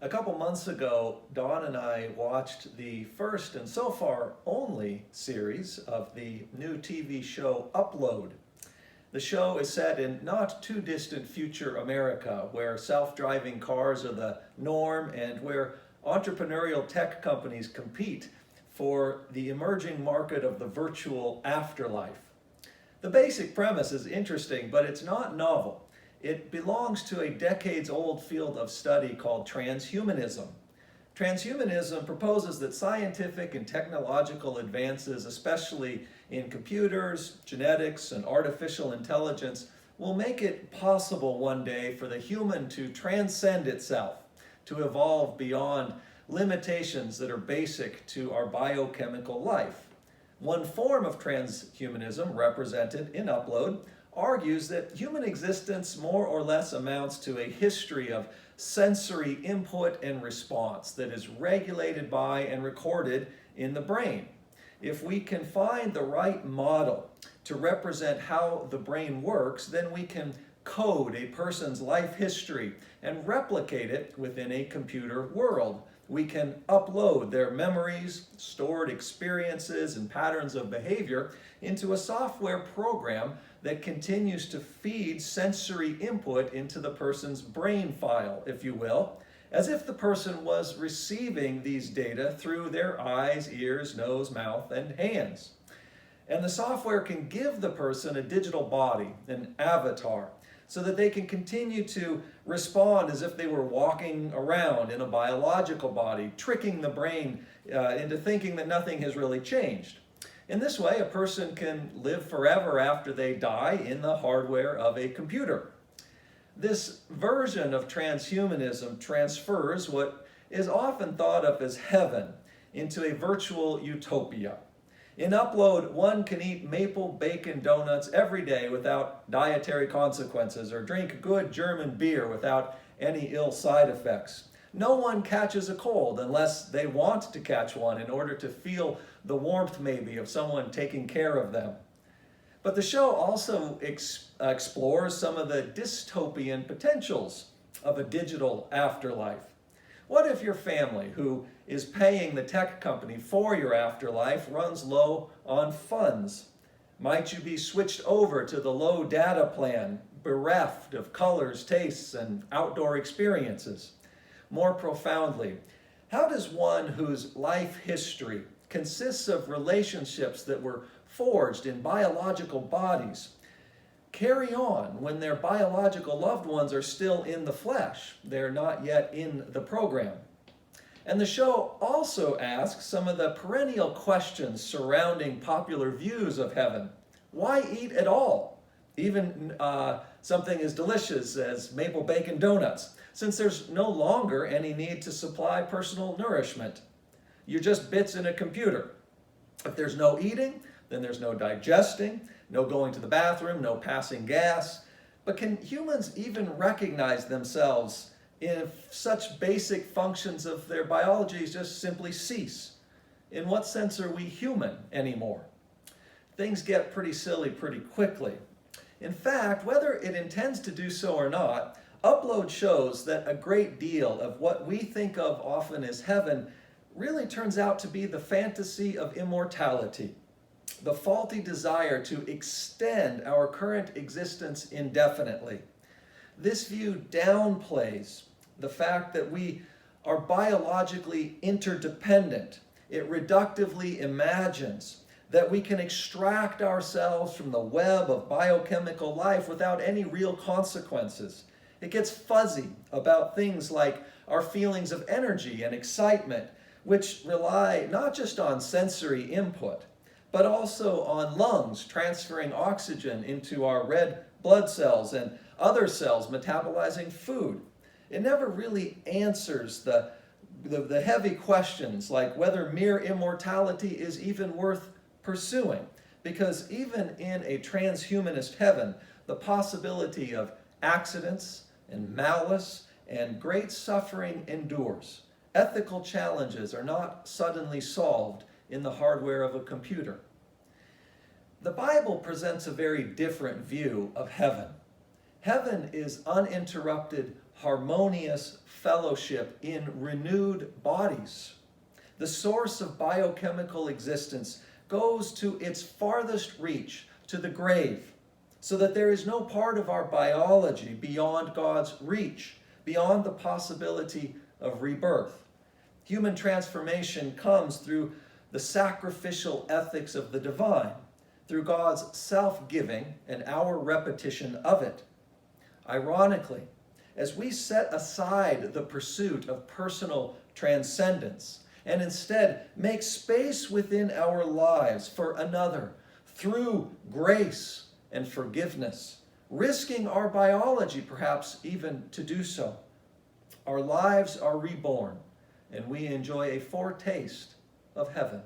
A couple months ago, Dawn and I watched the first and so far only series of the new TV show Upload. The show is set in not too distant future America, where self-driving cars are the norm and where entrepreneurial tech companies compete for the emerging market of the virtual afterlife. The basic premise is interesting, but it's not novel. It belongs to a decades-old field of study called transhumanism. Transhumanism proposes that scientific and technological advances, especially in computers, genetics, and artificial intelligence, will make it possible one day for the human to transcend itself, to evolve beyond limitations that are basic to our biochemical life. One form of transhumanism, represented in Upload, argues that human existence more or less amounts to a history of sensory input and response that is regulated by and recorded in the brain. If we can find the right model to represent how the brain works, then we can code a person's life history and replicate it within a computer world. We can upload their memories, stored experiences, and patterns of behavior into a software program that continues to feed sensory input into the person's brain file, if you will, as if the person was receiving these data through their eyes, ears, nose, mouth, and hands. And the software can give the person a digital body, an avatar, so that they can continue to respond as if they were walking around in a biological body, tricking the brain into thinking that nothing has really changed. In this way, a person can live forever after they die in the hardware of a computer. This version of transhumanism transfers what is often thought of as heaven into a virtual utopia. In Upload, one can eat maple bacon donuts every day without dietary consequences, or drink good German beer without any ill side effects. No one catches a cold unless they want to catch one in order to feel the warmth maybe of someone taking care of them. But the show also explores some of the dystopian potentials of a digital afterlife. What if your family, who is paying the tech company for your afterlife, runs low on funds? Might you be switched over to the low data plan, bereft of colors, tastes, and outdoor experiences? More profoundly, how does one whose life history consists of relationships that were forged in biological bodies carry on when their biological loved ones are still in the flesh? They're not yet in the program. And the show also asks some of the perennial questions surrounding popular views of heaven. Why eat at all? Even something as delicious as maple bacon donuts, since there's no longer any need to supply personal nourishment. You're just bits in a computer. If there's no eating, then there's no digesting, no going to the bathroom, no passing gas. But can humans even recognize themselves if such basic functions of their biology just simply cease? In what sense are we human anymore? Things get pretty silly pretty quickly. In fact, whether it intends to do so or not, Upload shows that a great deal of what we think of often as heaven really turns out to be the fantasy of immortality, the faulty desire to extend our current existence indefinitely. This view downplays the fact that we are biologically interdependent. It reductively imagines that we can extract ourselves from the web of biochemical life without any real consequences. It gets fuzzy about things like our feelings of energy and excitement, which rely not just on sensory input, but also on lungs transferring oxygen into our red blood cells and other cells metabolizing food. It never really answers the heavy questions like whether mere immortality is even worth pursuing, because even in a transhumanist heaven, the possibility of accidents and malice and great suffering endures. Ethical challenges are not suddenly solved in the hardware of a computer. The Bible presents a very different view of heaven. Heaven is uninterrupted harmonious fellowship in renewed bodies. The source of biochemical existence goes to its farthest reach, to the grave, so that there is no part of our biology beyond God's reach, beyond the possibility of rebirth. Human transformation comes through the sacrificial ethics of the divine, through God's self-giving and our repetition of it. Ironically, as we set aside the pursuit of personal transcendence and instead make space within our lives for another through grace and forgiveness, risking our biology perhaps even to do so, our lives are reborn and we enjoy a foretaste of heaven.